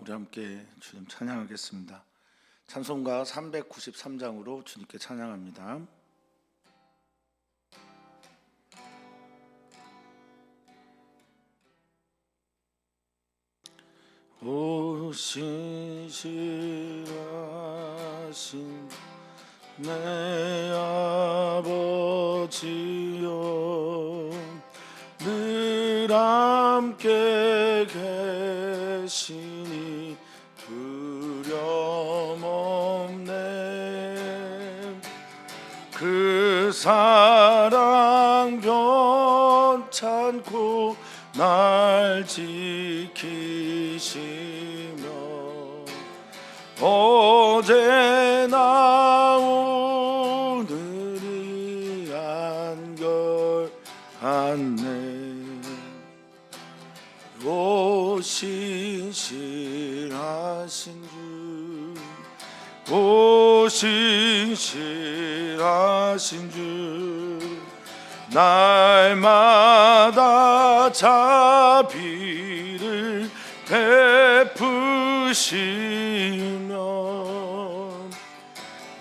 우리 함께 주님 찬양하겠습니다. 찬송가 393장으로 주님께 찬양합니다. 오 신실하신 내 아버지여, 늘 함께 계시니 두려움 없네. 그 사랑 변찮고 날 지키시며 어제나 오늘이 한결같네. 오 신실하신 주, 오 신실하신 주, 날마다 자비를 베푸시며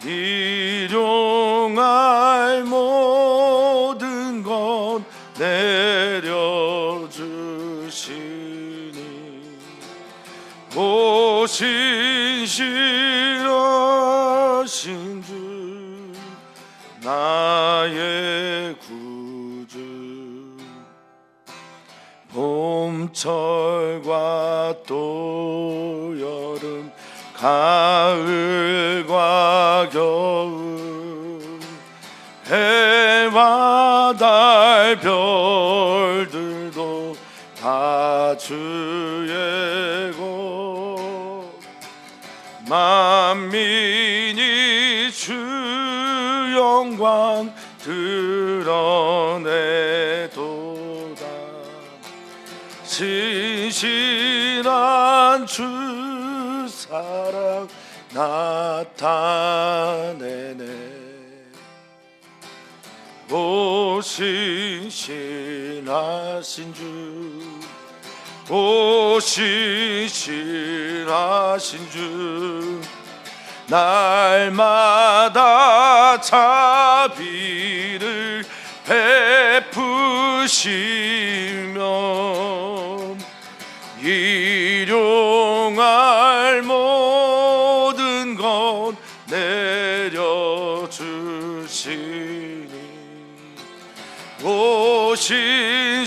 일용할 모든 것 내려주시니 오 신실하신 주, 나의 구주. 봄철과 또 여름, 가을과 겨울, 해와 달 별들도 다 주의 것. 만민이 주 영광 드러내도다. 신실한 주 사랑 나타내네. 오 신실하신 주, 오 신실하신 주, 날마다 자비를 베푸시며 일용할 모든 것 내려주시니 오 신실하신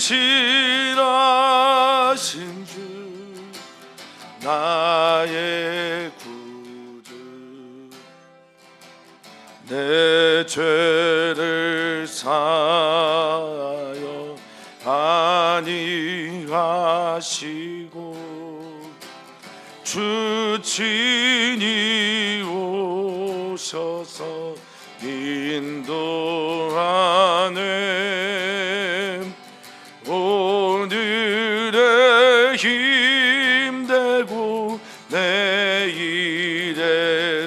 주, 나의 구주. 내 죄를 사하여 안위하시고 주 친히 오셔서 인도하네. 오늘의 힘되고 내일의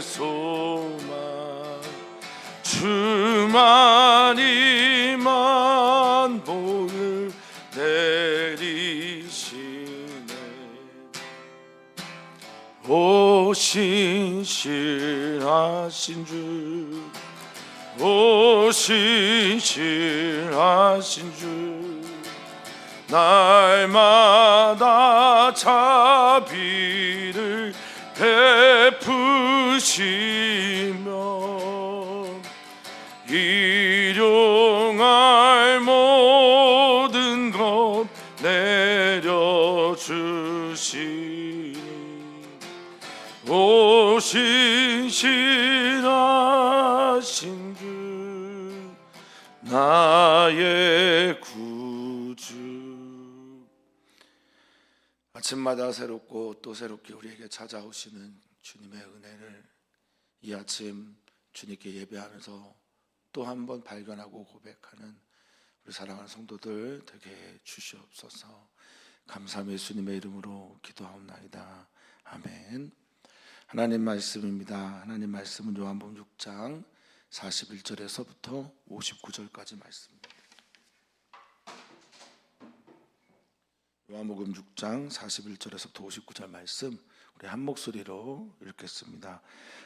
소망, 주만이만 복을 내리시네. 오 신실하신 주, 오 신실하신 주, 날마다 자비를 베푸시며 일용할 모든 것 내려주시니 오 신실하신 주, 나의 구주. 아침마다 새롭고 또 새롭게 우리에게 찾아오시는 주님의 은혜를 이 아침 주님께 예배하면서 또 한 번 발견하고 고백하는 우리 사랑하는 성도들 되게 주시옵소서. 감사함 예수님의 이름으로 기도하옵나이다. 아멘. 하나님 말씀입니다. 하나님 말씀은 요한복음 6장 41절에서부터 59절까지 말씀입니다. 요한복음 6장 41절에서부터 59절 말씀 우리 한 목소리로 읽겠습니다.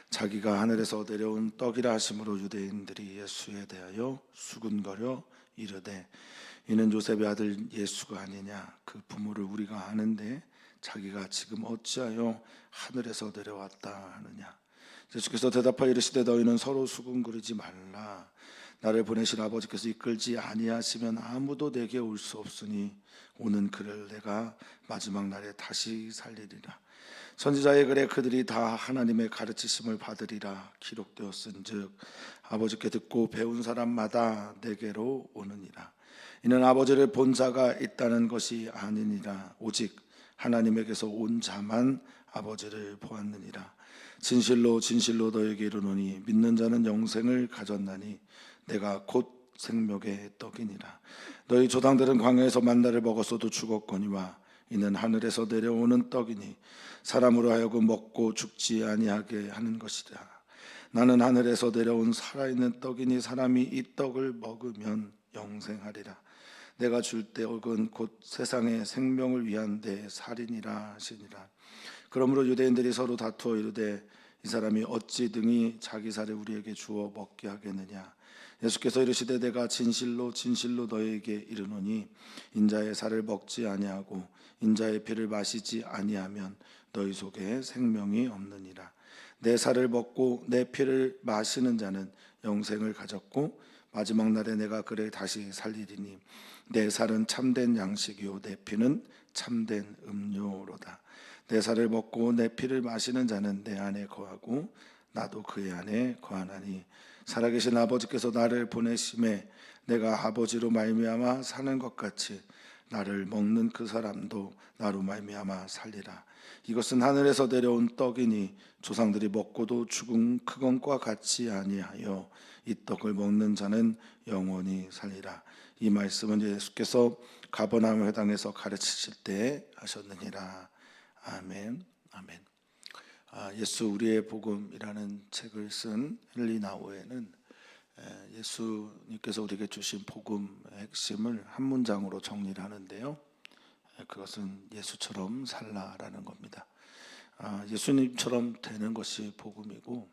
자기가 하늘에서 내려온 떡이라 하심으로 유대인들이 예수에 대하여 수군거려 이르되 이는 요셉의 아들 예수가 아니냐. 그 부모를 우리가 아는데 자기가 지금 어찌하여 하늘에서 내려왔다 하느냐. 예수께서 대답하여 이르시되 너희는 서로 수군거리지 말라. 나를 보내신 아버지께서 이끌지 아니하시면 아무도 내게 올 수 없으니 오는 그를 내가 마지막 날에 다시 살리리라. 선지자의 글에 그들이 다 하나님의 가르치심을 받으리라 기록되었은즉 아버지께 듣고 배운 사람마다 내게로 오느니라. 이는 아버지를 본 자가 있다는 것이 아니니라. 오직 하나님에게서 온 자만 아버지를 보았느니라. 진실로 진실로 너에게 이르노니 믿는 자는 영생을 가졌나니 내가 곧 생명의 떡이니라. 너희 조상들은 광야에서 만나를 먹었어도 죽었거니와 이는 하늘에서 내려오는 떡이니 사람으로 하여금 먹고 죽지 아니하게 하는 것이라. 나는 하늘에서 내려온 살아있는 떡이니 사람이 이 떡을 먹으면 영생하리라. 내가 줄 떡은 곧 세상의 생명을 위한 내 살이니라 하시니라. 그러므로 유대인들이 서로 다투어 이르되 이 사람이 어찌 등이 자기 살을 우리에게 주어 먹게 하겠느냐. 예수께서 이르시되 내가 진실로 진실로 너희에게 이르노니 인자의 살을 먹지 아니하고 인자의 피를 마시지 아니하면 너희 속에 생명이 없느니라. 내 살을 먹고 내 피를 마시는 자는 영생을 가졌고 마지막 날에 내가 그를 다시 살리리니 내 살은 참된 양식이요 내 피는 참된 음료로다. 내 살을 먹고 내 피를 마시는 자는 내 안에 거하고 나도 그의 안에 거하나니 살아계신 아버지께서 나를 보내심에 내가 아버지로 말미암아 사는 것 같이 나를 먹는 그 사람도 나로 말미암아 살리라. 이것은 하늘에서 내려온 떡이니 조상들이 먹고도 죽은 그것과 같이 아니하여 이 떡을 먹는 자는 영원히 살리라. 이 말씀은 예수께서 가버나움 회당에서 가르치실 때 하셨느니라. 아멘. 아멘. 예수 우리의 복음이라는 책을 쓴 헨리 나우에는 예수님께서 우리에게 주신 복음의 핵심을 한 문장으로 정리를 하는데요. 그것은 예수처럼 살라라는 겁니다. 예수님처럼 되는 것이 복음이고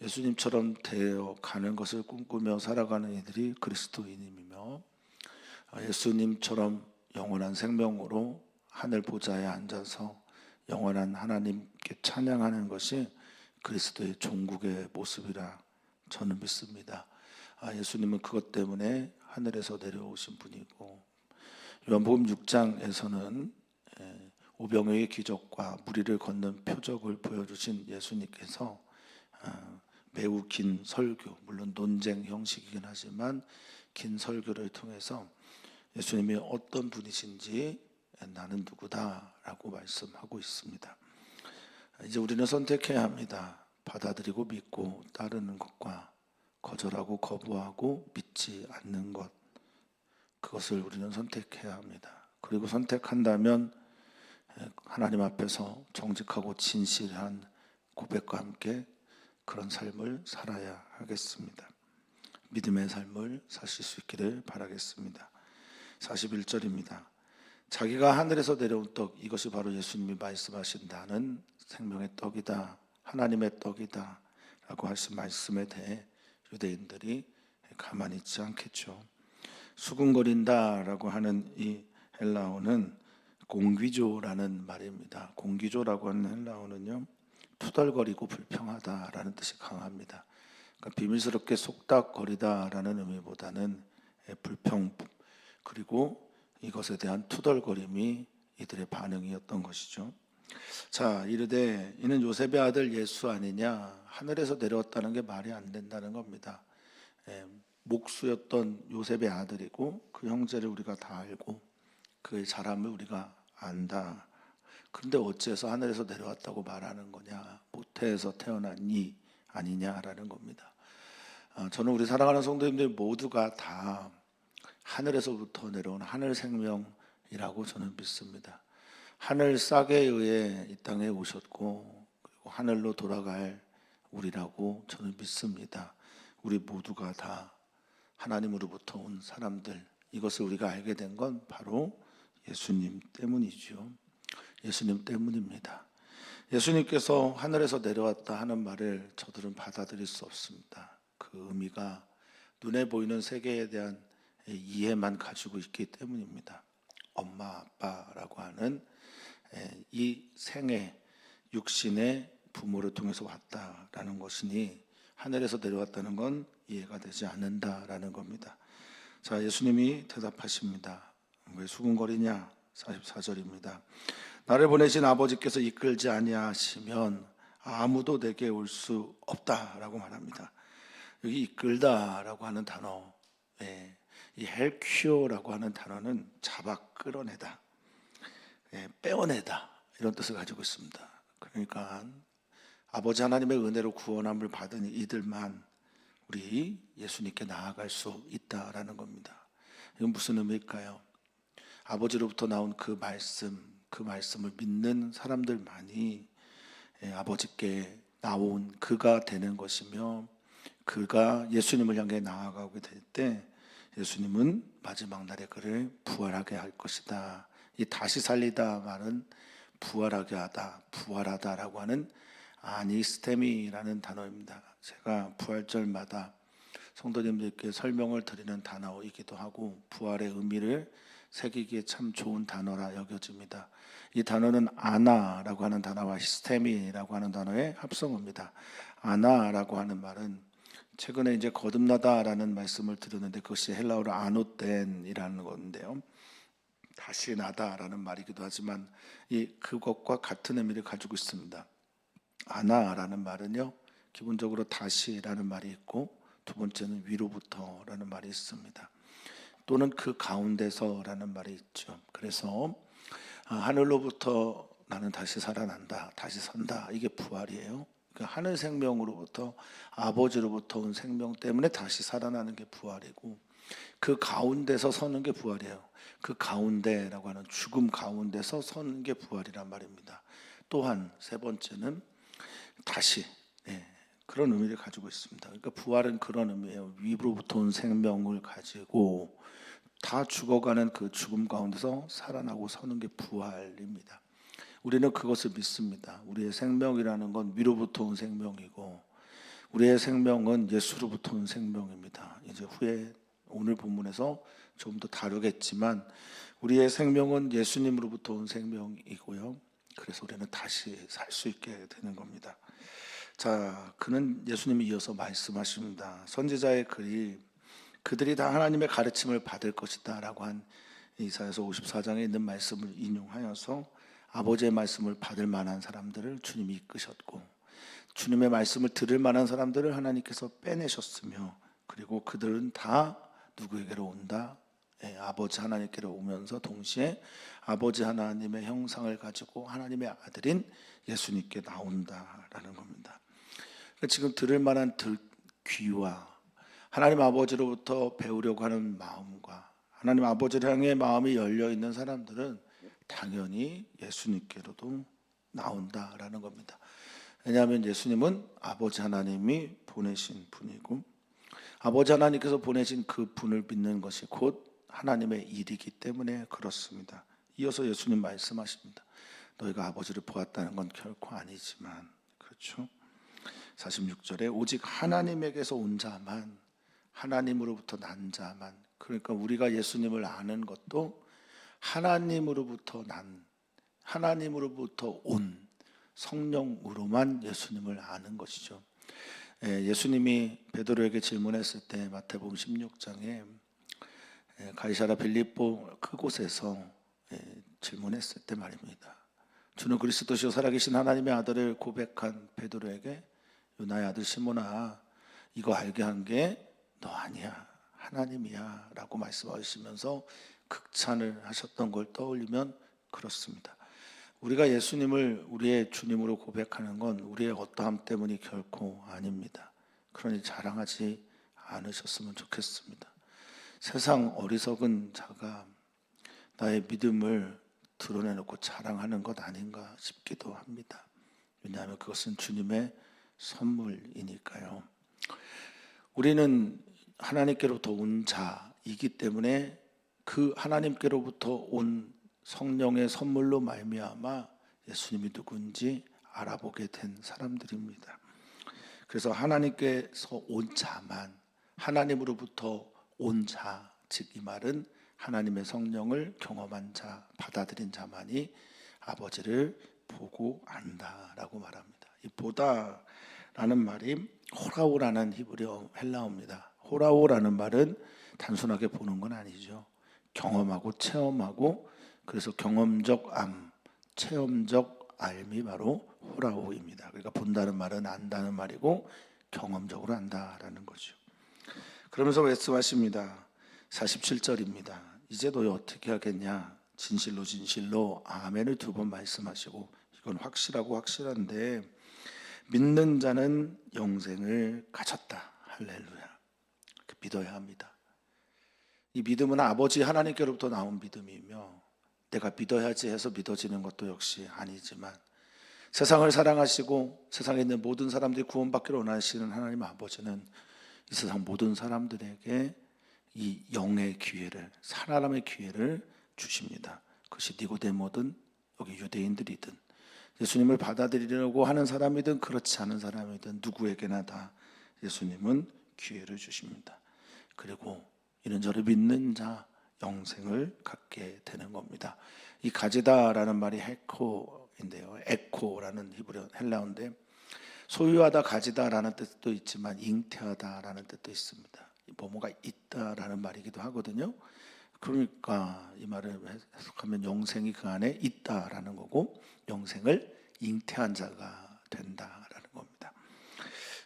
예수님처럼 되어 가는 것을 꿈꾸며 살아가는 이들이 그리스도인이며 예수님처럼 영원한 생명으로 하늘 보좌에 앉아서 영원한 하나님께 찬양하는 것이 그리스도의 종국의 모습이라 저는 믿습니다. 예수님은 그것 때문에 하늘에서 내려오신 분이고 요한복음 6장에서는 오병이어의 기적과 무리를 걷는 표적을 보여주신 예수님께서 매우 긴 설교, 물론 논쟁 형식이긴 하지만 긴 설교를 통해서 예수님이 어떤 분이신지 나는 누구다라고 말씀하고 있습니다. 이제 우리는 선택해야 합니다. 받아들이고 믿고 따르는 것과 거절하고 거부하고 믿지 않는 것, 그것을 우리는 선택해야 합니다. 그리고 선택한다면 하나님 앞에서 정직하고 진실한 고백과 함께 그런 삶을 살아야 하겠습니다. 믿음의 삶을 사실 수 있기를 바라겠습니다. 41절입니다. 자기가 하늘에서 내려온 떡, 이것이 바로 예수님이 말씀하신 나는 생명의 떡이다, 하나님의 떡이다 라고 하신 말씀에 대해 유대인들이 가만히 있지 않겠죠. 수군거린다 라고 하는 이 헬라어는 공귀조라는 말입니다. 공귀조라고 하는 헬라어는요, 투덜거리고 불평하다라는 뜻이 강합니다. 그러니까 비밀스럽게 속닥거리다라는 의미보다는 불평, 그리고 이것에 대한 투덜거림이 이들의 반응이었던 것이죠. 자, 이르되 이는 요셉의 아들 예수 아니냐. 하늘에서 내려왔다는 게 말이 안 된다는 겁니다. 목수였던 요셉의 아들이고 그 형제를 우리가 다 알고 그의 자람을 우리가 안다. 그런데 어째서 하늘에서 내려왔다고 말하는 거냐. 모태에서 태어난 이 아니냐라는 겁니다. 저는 우리 사랑하는 성도님들 모두가 다 하늘에서부터 내려온 하늘 생명이라고 저는 믿습니다. 하늘 싹에 의해 이 땅에 오셨고 그리고 하늘로 돌아갈 우리라고 저는 믿습니다. 우리 모두가 다 하나님으로부터 온 사람들, 이것을 우리가 알게 된 건 바로 예수님 때문이죠. 예수님 때문입니다. 예수님께서 하늘에서 내려왔다 하는 말을 저들은 받아들일 수 없습니다. 그 의미가 눈에 보이는 세계에 대한 이해만 가지고 있기 때문입니다. 엄마 아빠라고 하는 이 생애 육신의 부모를 통해서 왔다라는 것이니 하늘에서 내려왔다는 건 이해가 되지 않는다라는 겁니다. 자, 예수님이 대답하십니다. 왜 수군거리냐? 44절입니다. 나를 보내신 아버지께서 이끌지 아니하시면 아무도 내게 올 수 없다라고 말합니다. 여기 이끌다라고 하는 단어, 이 헬퀴오라고 하는 단어는 잡아 끌어내다, 빼어내다 이런 뜻을 가지고 있습니다. 그러니까 아버지 하나님의 은혜로 구원함을 받은 이들만 우리 예수님께 나아갈 수 있다라는 겁니다. 이건 무슨 의미일까요? 아버지로부터 나온 그 말씀을 믿는 사람들만이 아버지께 나온 그가 되는 것이며, 그가 예수님을 향해 나아가게 될 때 예수님은 마지막 날에 그를 부활하게 할 것이다. 이 다시 살리다 말은 부활하게 하다, 부활하다라고 하는 아니스테미라는 단어입니다. 제가 부활절마다 성도님들께 설명을 드리는 단어이기도 하고 부활의 의미를 새기기에 참 좋은 단어라 여겨집니다. 이 단어는 아나라고 하는 단어와 히스테미라고 하는 단어의 합성어입니다. 아나라고 하는 말은 최근에 이제 거듭나다라는 말씀을 들었는데 그것이 헬라어로 아노텐이라는 건데요. 다시 나다라는 말이기도 하지만 그것과 같은 의미를 가지고 있습니다. 아나라는 말은요, 기본적으로 다시라는 말이 있고 두 번째는 위로부터라는 말이 있습니다. 또는 그 가운데서라는 말이 있죠. 그래서 하늘로부터 나는 다시 살아난다, 다시 산다, 이게 부활이에요. 그 하늘 생명으로부터 아버지로부터 온 생명 때문에 다시 살아나는 게 부활이고, 그 가운데서 서는 게 부활이에요. 그 가운데라고 하는 죽음 가운데서 서는 게 부활이란 말입니다. 또한 세 번째는 다시, 그런 의미를 가지고 있습니다. 그러니까 부활은 그런 의미예요. 위로부터 온 생명을 가지고 다 죽어가는 그 죽음 가운데서 살아나고 서는 게 부활입니다. 우리는 그것을 믿습니다. 우리의 생명이라는 건 위로부터 온 생명이고 우리의 생명은 예수로부터 온 생명입니다. 이제 후에 오늘 본문에서 좀 더 다루겠지만 우리의 생명은 예수님으로부터 온 생명이고요. 그래서 우리는 다시 살 수 있게 되는 겁니다. 자, 그는 예수님이 이어서 말씀하십니다. 선지자의 글이 그들이 다 하나님의 가르침을 받을 것이다 라고 한 이사야서 54장에 있는 말씀을 인용하여서 아버지의 말씀을 받을 만한 사람들을 주님이 이끄셨고 주님의 말씀을 들을 만한 사람들을 하나님께서 빼내셨으며, 그리고 그들은 다 누구에게로 온다? 아버지 하나님께로 오면서 동시에 아버지 하나님의 형상을 가지고 하나님의 아들인 예수님께 나온다라는 겁니다. 그러니까 지금 들을 만한 귀와 하나님 아버지로부터 배우려고 하는 마음과 하나님 아버지를 향해 마음이 열려 있는 사람들은 당연히 예수님께로도 나온다라는 겁니다. 왜냐하면 예수님은 아버지 하나님이 보내신 분이고 아버지 하나님께서 보내신 그 분을 믿는 것이 곧 하나님의 일이기 때문에 그렇습니다. 이어서 예수님 말씀하십니다. 너희가 아버지를 보았다는 건 결코 아니지만, 그렇죠? 46절에 오직 하나님에게서 온 자만, 하나님으로부터 난 자만, 그러니까 우리가 예수님을 아는 것도 하나님으로부터 온 성령으로만 예수님을 아는 것이죠. 예수님이 베드로에게 질문했을 때 마태복음 16장에 가이사랴 빌립보 그곳에서 질문했을 때 말입니다. 주는 그리스도시요 살아계신 하나님의 아들을 고백한 베드로에게 요나의 아들 시몬아, 이거 알게 한 게 너 아니야, 하나님이야 라고 말씀하시면서 극찬을 하셨던 걸 떠올리면 그렇습니다. 우리가 예수님을 우리의 주님으로 고백하는 건 우리의 어떠함 때문이 결코 아닙니다. 그러니 자랑하지 않으셨으면 좋겠습니다. 세상 어리석은 자가 나의 믿음을 드러내놓고 자랑하는 것 아닌가 싶기도 합니다. 왜냐하면 그것은 주님의 선물이니까요. 우리는 하나님께로부터 온 자이기 때문에 그 하나님께로부터 온 성령의 선물로 말미암아 예수님이 누군지 알아보게 된 사람들입니다. 그래서 하나님께서 온 자만, 하나님으로부터 온 자, 즉 이 말은 하나님의 성령을 경험한 자, 받아들인 자만이 아버지를 보고 안다라고 말합니다. 이 보다라는 말이 호라오라는 히브리어 헬라어입니다. 호라오라는 말은 단순하게 보는 건 아니죠. 경험하고 체험하고, 그래서 경험적 암, 체험적 알미 바로 호라오입니다. 그러니까 본다는 말은 안다는 말이고 경험적으로 안다라는 거죠. 그러면서 말씀하십니다. 47절입니다. 이제 너희 어떻게 하겠냐? 진실로 진실로 아멘을 2번 말씀하시고, 이건 확실하고 확실한데, 믿는 자는 영생을 가졌다. 할렐루야. 믿어야 합니다. 이 믿음은 아버지 하나님께로부터 나온 믿음이며, 내가 믿어야지 해서 믿어지는 것도 역시 아니지만, 세상을 사랑하시고 세상에 있는 모든 사람들이 구원받기를 원하시는 하나님 아버지는 이 세상 모든 사람들에게 이 영의 기회를, 살아남의 기회를 주십니다. 그것이 니고데모든 여기 유대인들이든 예수님을 받아들이려고 하는 사람이든 그렇지 않은 사람이든 누구에게나 다 예수님은 기회를 주십니다. 그리고 이는 저를 믿는 자 영생을 갖게 되는 겁니다. 이 가지다라는 말이 헤코인데요, 에코라는 히브리어 헬라어인데, 소유하다 가지다라는 뜻도 있지만 잉태하다라는 뜻도 있습니다. 뭐뭐가 있다라는 말이기도 하거든요. 그러니까 이 말을 해석하면 영생이 그 안에 있다라는 거고, 영생을 잉태한 자가 된다라는 겁니다.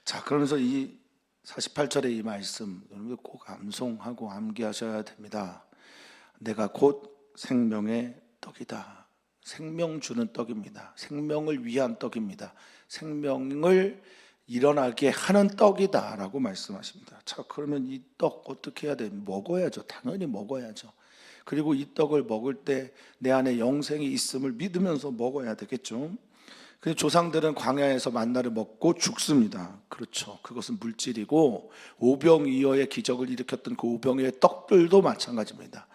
자, 그러면서 이 48절의 이 말씀 여러분 꼭 암송하고 암기하셔야 됩니다. 내가 곧 생명의 떡이다. 생명 주는 떡입니다. 생명을 위한 떡입니다. 생명을 일어나게 하는 떡이다 라고 말씀하십니다. 자, 그러면 이 떡 어떻게 해야 돼요? 먹어야죠. 당연히 먹어야죠. 그리고 이 떡을 먹을 때 내 안에 영생이 있음을 믿으면서 먹어야 되겠죠. 그 조상들은 광야에서 만나를 먹고 죽습니다. 그렇죠. 그것은 물질이고, 오병이어의 기적을 일으켰던 그 오병이어의 떡들도 마찬가지입니다.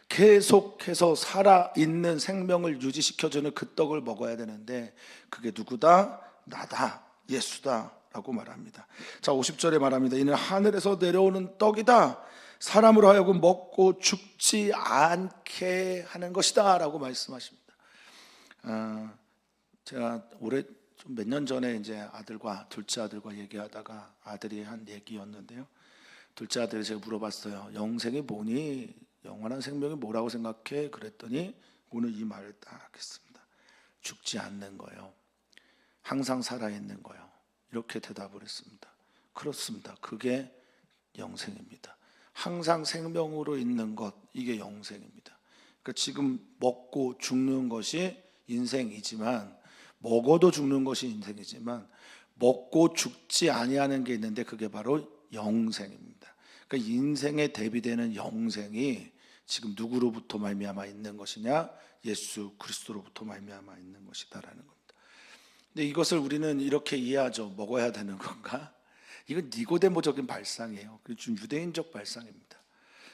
계속해서 살아있는 생명을 유지시켜주는 그 떡을 먹어야 되는데, 그게 누구다? 나다, 예수다 라고 말합니다. 자, 50절에 말합니다. 이는 하늘에서 내려오는 떡이다. 사람으로 하여금 먹고 죽지 않게 하는 것이다 라고 말씀하십니다. 제가 올해 몇 년 전에 이제 둘째 아들과 얘기하다가 아들이 한 얘기였는데요. 둘째 아들이 제가 물어봤어요. 영생이 뭐니? 영원한 생명이 뭐라고 생각해? 그랬더니 오늘 이 말을 딱 했습니다. 죽지 않는 거예요. 항상 살아있는 거예요. 이렇게 대답을 했습니다. 그렇습니다. 그게 영생입니다. 항상 생명으로 있는 것, 이게 영생입니다. 그러니까 지금 먹고 죽는 것이 인생이지만, 먹어도 죽는 것이 인생이지만 먹고 죽지 아니하는 게 있는데 그게 바로 영생입니다. 그러니까 인생에 대비되는 영생이 지금 누구로부터 말미암아 있는 것이냐? 예수 그리스도로부터 말미암아 있는 것이다라는 겁니다. 근데 이것을 우리는 이렇게 이해하죠. 먹어야 되는 건가? 이건 니고데모적인 발상이에요. 좀 유대인적 발상입니다.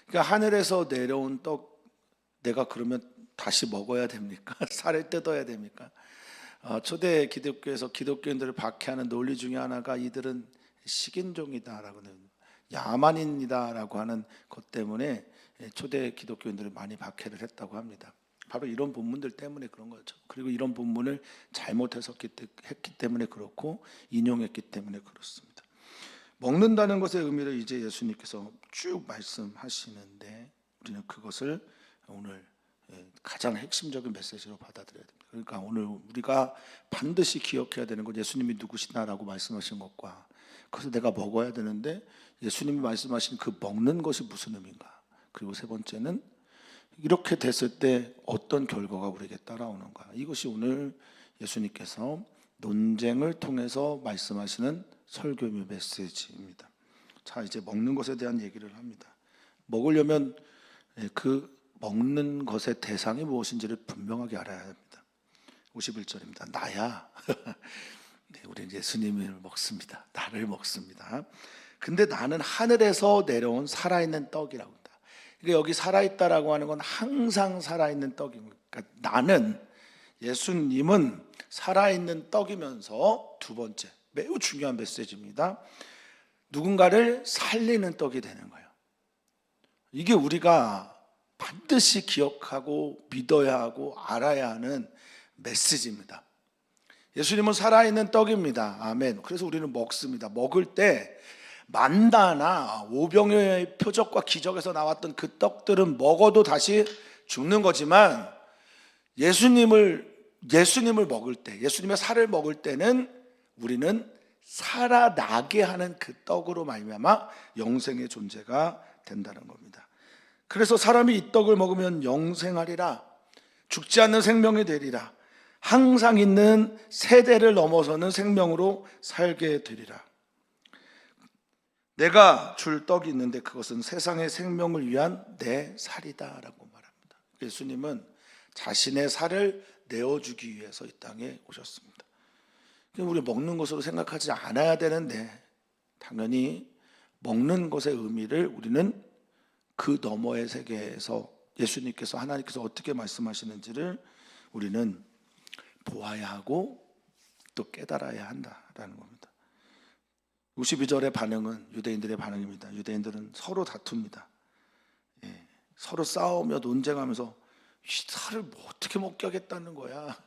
그러니까 하늘에서 내려온 떡, 내가 그러면 다시 먹어야 됩니까? 살을 뜯어야 됩니까? 초대 기독교에서 기독교인들을 박해하는 논리 중에 하나가 이들은 식인종이다라고, 야만인이다라고 하는 것 때문에 초대 기독교인들을 많이 박해를 했다고 합니다. 바로 이런 본문들 때문에 그런 거죠. 그리고 이런 본문을 잘못 해석했기 때문에 그렇고, 인용했기 때문에 그렇습니다. 먹는다는 것의 의미를 이제 예수님께서 쭉 말씀하시는데, 우리는 그것을 오늘 가장 핵심적인 메시지로 받아들여야 됩니다. 그러니까 오늘 우리가 반드시 기억해야 되는 건 예수님이 누구시나라고 말씀하신 것과, 그래서 내가 먹어야 되는데 예수님이 말씀하신 그 먹는 것이 무슨 의미인가, 그리고 세 번째는 이렇게 됐을 때 어떤 결과가 우리에게 따라오는가, 이것이 오늘 예수님께서 논쟁을 통해서 말씀하시는 설교의 메시지입니다. 자, 이제 먹는 것에 대한 얘기를 합니다. 먹으려면 그 먹는 것의 대상이 무엇인지를 분명하게 알아야 합니다. 51절입니다. 나야. 네, 우리 예수님을 먹습니다. 나를 먹습니다. 근데 나는 하늘에서 내려온 살아있는 떡이라고 한다. 그러니까 여기 살아있다라고 하는 건 항상 살아있는 떡입니다. 그러니까 나는, 예수님은 살아있는 떡이면서 두 번째, 매우 중요한 메시지입니다. 누군가를 살리는 떡이 되는 거예요. 이게 우리가 반드시 기억하고 믿어야 하고 알아야 하는 메시지입니다. 예수님은 살아있는 떡입니다. 아멘. 그래서 우리는 먹습니다. 먹을 때 만다나 오병이어의 표적과 기적에서 나왔던 그 떡들은 먹어도 다시 죽는 거지만, 예수님을 먹을 때, 예수님의 살을 먹을 때는 우리는 살아나게 하는 그 떡으로 말미암아 영생의 존재가 된다는 겁니다. 그래서 사람이 이 떡을 먹으면 영생하리라, 죽지 않는 생명이 되리라, 항상 있는 세대를 넘어서는 생명으로 살게 되리라. 내가 줄 떡이 있는데 그것은 세상의 생명을 위한 내 살이다라고 말합니다. 예수님은 자신의 살을 내어주기 위해서 이 땅에 오셨습니다. 우리 먹는 것으로 생각하지 않아야 되는데, 당연히 먹는 것의 의미를 우리는 그 너머의 세계에서 예수님께서, 하나님께서 어떻게 말씀하시는지를 우리는 보아야 하고 또 깨달아야 한다라는 겁니다. 52절의 반응은 유대인들의 반응입니다. 유대인들은 서로 다툽니다. 서로 싸우며 논쟁하면서 이 살을 뭐 어떻게 먹게 하겠다는 거야.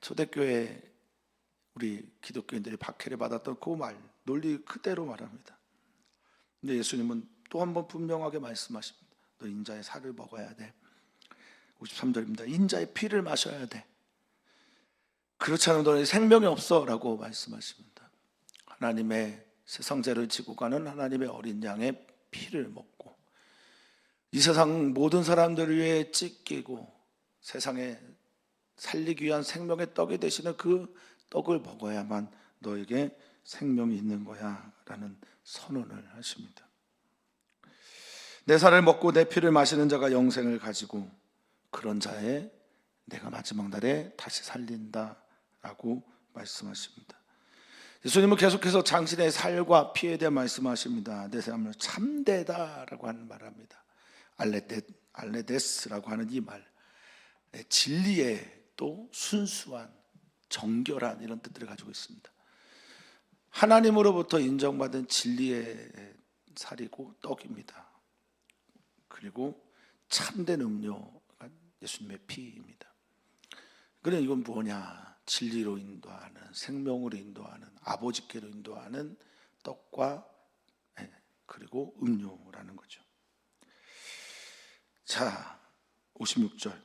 초대교회 우리 기독교인들이 박해를 받았던 그 말, 논리 그대로 말합니다. 근데 예수님은 또 한 번 분명하게 말씀하십니다. 너 인자의 살을 먹어야 돼. 53절입니다. 인자의 피를 마셔야 돼. 그렇지 않으면 너는 생명이 없어 라고 말씀하십니다. 하나님의 세상죄를 지고 가는 하나님의 어린 양의 피를 먹고, 이 세상 모든 사람들을 위해 찢기고 세상에 살리기 위한 생명의 떡이 되시는 그 떡을 먹어야만 너에게 생명이 있는 거야 라는 선언을 하십니다. 내 살을 먹고 내 피를 마시는 자가 영생을 가지고 그런 자의 내가 마지막 날에 다시 살린다 라고 말씀하십니다. 예수님은 계속해서 당신의 살과 피에 대해 말씀하십니다. 내 삶은 참되다라고 하는 말합니다. 알레데스라고 하는 이 말, 진리의 또 순수한, 정결한 이런 뜻들을 가지고 있습니다. 하나님으로부터 인정받은 진리의 살이고 떡입니다. 그리고 참된 음료가 예수님의 피입니다. 그래, 이건 뭐냐? 진리로 인도하는, 생명으로 인도하는, 아버지께로 인도하는 떡과 그리고 음료라는 거죠. 자, 56절.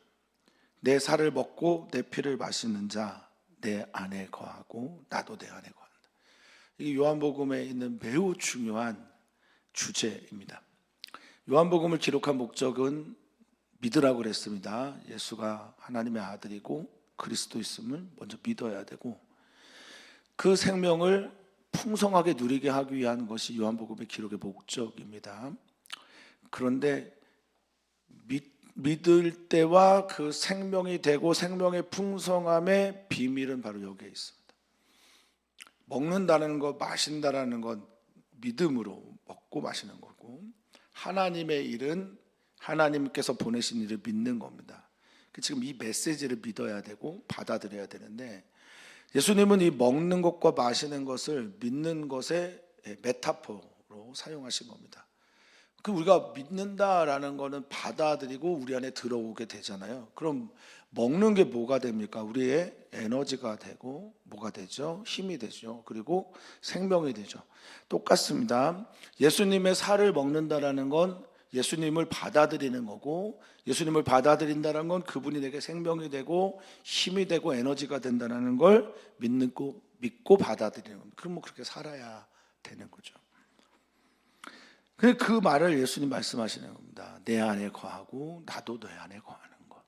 내 살을 먹고 내 피를 마시는 자 내 안에 거하고 나도 내 안에 거한다. 이게 요한복음에 있는 매우 중요한 주제입니다. 요한복음을 기록한 목적은 믿으라고 그랬습니다. 예수가 하나님의 아들이고 그리스도있음을 먼저 믿어야 되고, 그 생명을 풍성하게 누리게 하기 위한 것이 요한복음의 기록의 목적입니다. 그런데 믿을 때와 그 생명이 되고 생명의 풍성함의 비밀은 바로 여기에 있습니다. 먹는다는 것, 마신다라는 건 믿음으로 먹고 마시는 거고, 하나님의 일은 하나님께서 보내신 일을 믿는 겁니다. 지금 이 메시지를 믿어야 되고 받아들여야 되는데, 예수님은 이 먹는 것과 마시는 것을 믿는 것의 메타포로 사용하신 겁니다. 우리가 믿는다라는 거는 받아들이고 우리 안에 들어오게 되잖아요. 그럼 먹는 게 뭐가 됩니까? 우리의 에너지가 되고 뭐가 되죠? 힘이 되죠. 그리고 생명이 되죠. 똑같습니다. 예수님의 살을 먹는다라는 건 예수님을 받아들이는 거고, 예수님을 받아들인다는 건 그분이 내게 생명이 되고 힘이 되고 에너지가 된다는 걸 믿고 받아들이는 겁니다. 그럼 그렇게 살아야 되는 거죠. 그 말을 예수님 말씀하시는 겁니다. 내 안에 거하고 나도 내 안에 거하는 것.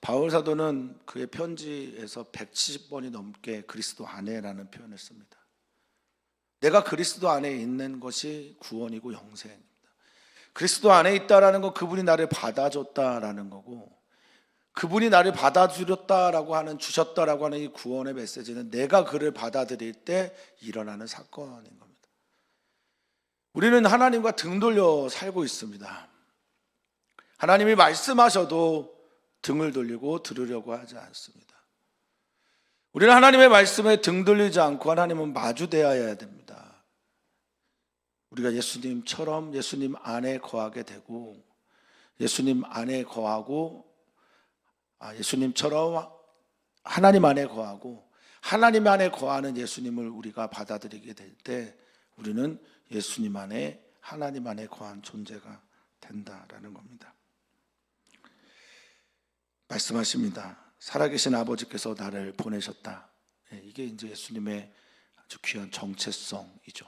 바울 사도는 그의 편지에서 170번이 넘게 그리스도 안에라는 표현을 씁니다. 내가 그리스도 안에 있는 것이 구원이고 영생입니다. 그리스도 안에 있다라는 건 그분이 나를 받아줬다라는 거고, 그분이 나를 받아주셨다라고 하는, 주셨다라고 하는 이 구원의 메시지는 내가 그를 받아들일 때 일어나는 사건인 겁니다. 우리는 하나님과 등 돌려 살고 있습니다. 하나님이 말씀하셔도 등을 돌리고 들으려고 하지 않습니다. 우리는 하나님의 말씀에 등 돌리지 않고 하나님은 마주대하여야 됩니다. 우리가 예수님처럼 예수님 안에 거하게 되고, 예수님 안에 거하고, 예수님처럼 하나님 안에 거하고, 하나님 안에 거하는 예수님을 우리가 받아들이게 될 때 우리는 예수님 안에, 하나님 안에 거한 존재가 된다라는 겁니다. 말씀하십니다. 살아계신 아버지께서 나를 보내셨다. 이게 이제 예수님의 아주 귀한 정체성이죠.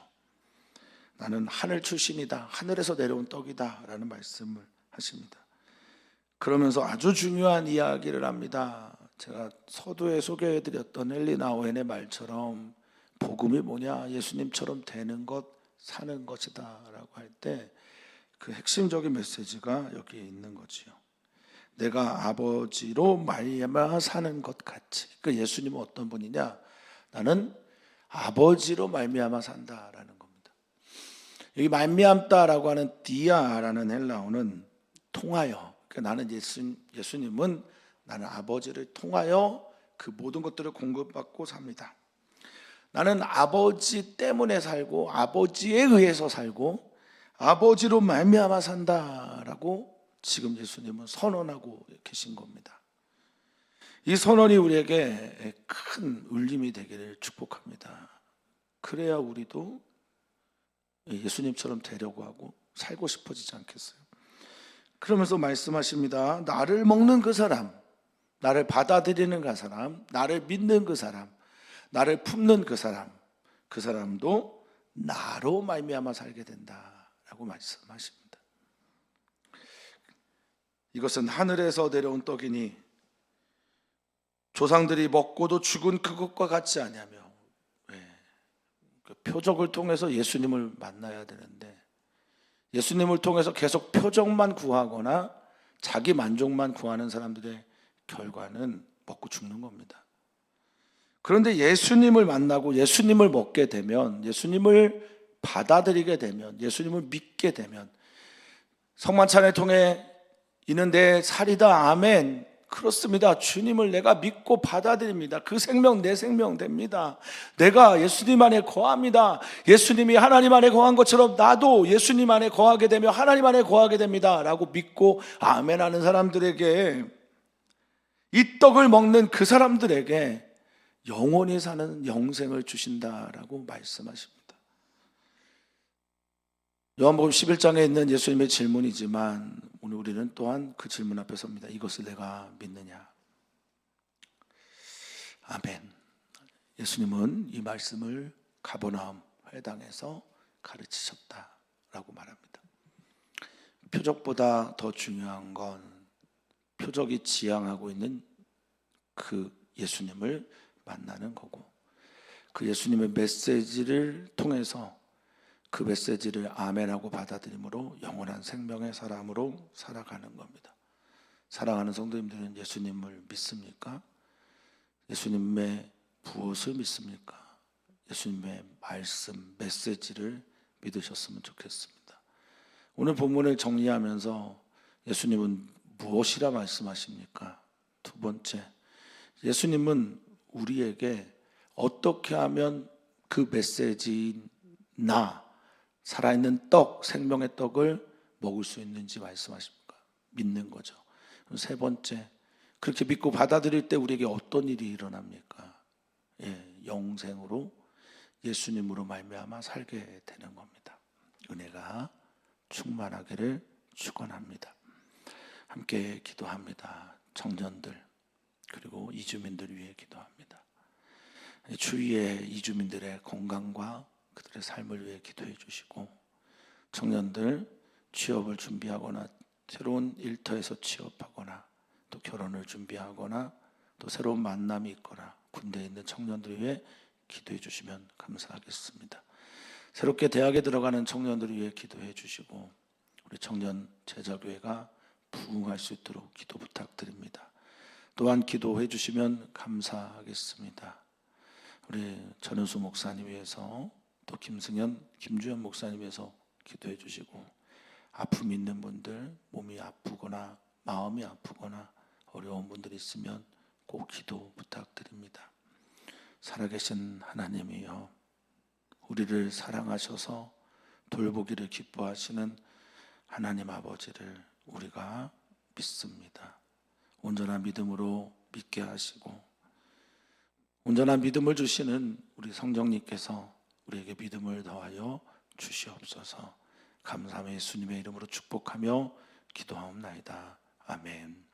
나는 하늘 출신이다, 하늘에서 내려온 떡이다 라는 말씀을 하십니다. 그러면서 아주 중요한 이야기를 합니다. 제가 서두에 소개해드렸던 엘리나 오헨의 말처럼 복음이 뭐냐, 예수님처럼 되는 것, 사는 것이다 라고 할 때 그 핵심적인 메시지가 여기에 있는 거지요. 내가 아버지로 말미암아 사는 것 같이. 그 예수님은 어떤 분이냐? 나는 아버지로 말미암아 산다라는 겁니다. 여기 말미암다라고 하는 디아라는 헬라어는 통하여. 그러니까 나는 예수님은 나는 아버지를 통하여 그 모든 것들을 공급받고 삽니다. 나는 아버지 때문에 살고 아버지에 의해서 살고 아버지로 말미암아 산다라고 지금 예수님은 선언하고 계신 겁니다. 이 선언이 우리에게 큰 울림이 되기를 축복합니다. 그래야 우리도 예수님처럼 되려고 하고 살고 싶어지지 않겠어요? 그러면서 말씀하십니다. 나를 먹는 그 사람, 나를 받아들이는 그 사람, 나를 믿는 그 사람, 나를 품는 그 사람도 나로 말미암아 살게 된다라고 말씀하십니다. 이것은 하늘에서 내려온 떡이니 조상들이 먹고도 죽은 그것과 같지 아니하며. 그 표적을 통해서 예수님을 만나야 되는데 예수님을 통해서 계속 표적만 구하거나 자기 만족만 구하는 사람들의 결과는 먹고 죽는 겁니다. 그런데 예수님을 만나고 예수님을 먹게 되면, 예수님을 받아들이게 되면, 예수님을 믿게 되면, 성만찬을 통해 이는 내 살이다, 아멘, 그렇습니다, 주님을 내가 믿고 받아들입니다, 그 생명 내 생명 됩니다, 내가 예수님 안에 거합니다, 예수님이 하나님 안에 거한 것처럼 나도 예수님 안에 거하게 되며 하나님 안에 거하게 됩니다 라고 믿고 아멘 하는 사람들에게, 이 떡을 먹는 그 사람들에게 영원히 사는 영생을 주신다라고 말씀하십니다. 요한복음 11장에 있는 예수님의 질문이지만 오늘 우리는 또한 그 질문 앞에 섭니다. 이것을 내가 믿느냐? 아멘. 예수님은 이 말씀을 가버나움 회당에서 가르치셨다라고 말합니다. 표적보다 더 중요한 건 표적이 지향하고 있는 그 예수님을 만나는 거고, 그 예수님의 메시지를 통해서 그 메시지를 아멘하고 받아들임으로 영원한 생명의 사람으로 살아가는 겁니다. 사랑하는 성도님들은 예수님을 믿습니까? 예수님의 무엇을 믿습니까? 예수님의 말씀, 메시지를 믿으셨으면 좋겠습니다. 오늘 본문을 정리하면서 예수님은 무엇이라 말씀하십니까? 두 번째, 예수님은 우리에게 어떻게 하면 그 메시지인 나, 살아있는 떡, 생명의 떡을 먹을 수 있는지 말씀하십니까? 믿는 거죠. 세 번째, 그렇게 믿고 받아들일 때 우리에게 어떤 일이 일어납니까? 영생으로 예수님으로 말미암아 살게 되는 겁니다. 은혜가 충만하기를 축원합니다. 함께 기도합니다. 청년들 그리고 이주민들 위해 기도합니다. 주위의 이주민들의 건강과 그들의 삶을 위해 기도해 주시고, 청년들 취업을 준비하거나 새로운 일터에서 취업하거나 또 결혼을 준비하거나 또 새로운 만남이 있거나 군대에 있는 청년들 위해 기도해 주시면 감사하겠습니다. 새롭게 대학에 들어가는 청년들을 위해 기도해 주시고 우리 청년 제자교회가 부흥할 수 있도록 기도 부탁드립니다. 또한 기도해 주시면 감사하겠습니다. 우리 전은수 목사님 위해서 또 김승현, 김주현 목사님 위해서 기도해 주시고, 아픔이 있는 분들, 몸이 아프거나 마음이 아프거나 어려운 분들 있으면 꼭 기도 부탁드립니다. 살아계신 하나님이여, 우리를 사랑하셔서 돌보기를 기뻐하시는 하나님 아버지를 우리가 믿습니다. 온전한 믿음으로 믿게 하시고, 온전한 믿음을 주시는 우리 성령님께서 우리에게 믿음을 더하여 주시옵소서. 감사함의 예수님의 이름으로 축복하며 기도하옵나이다. 아멘.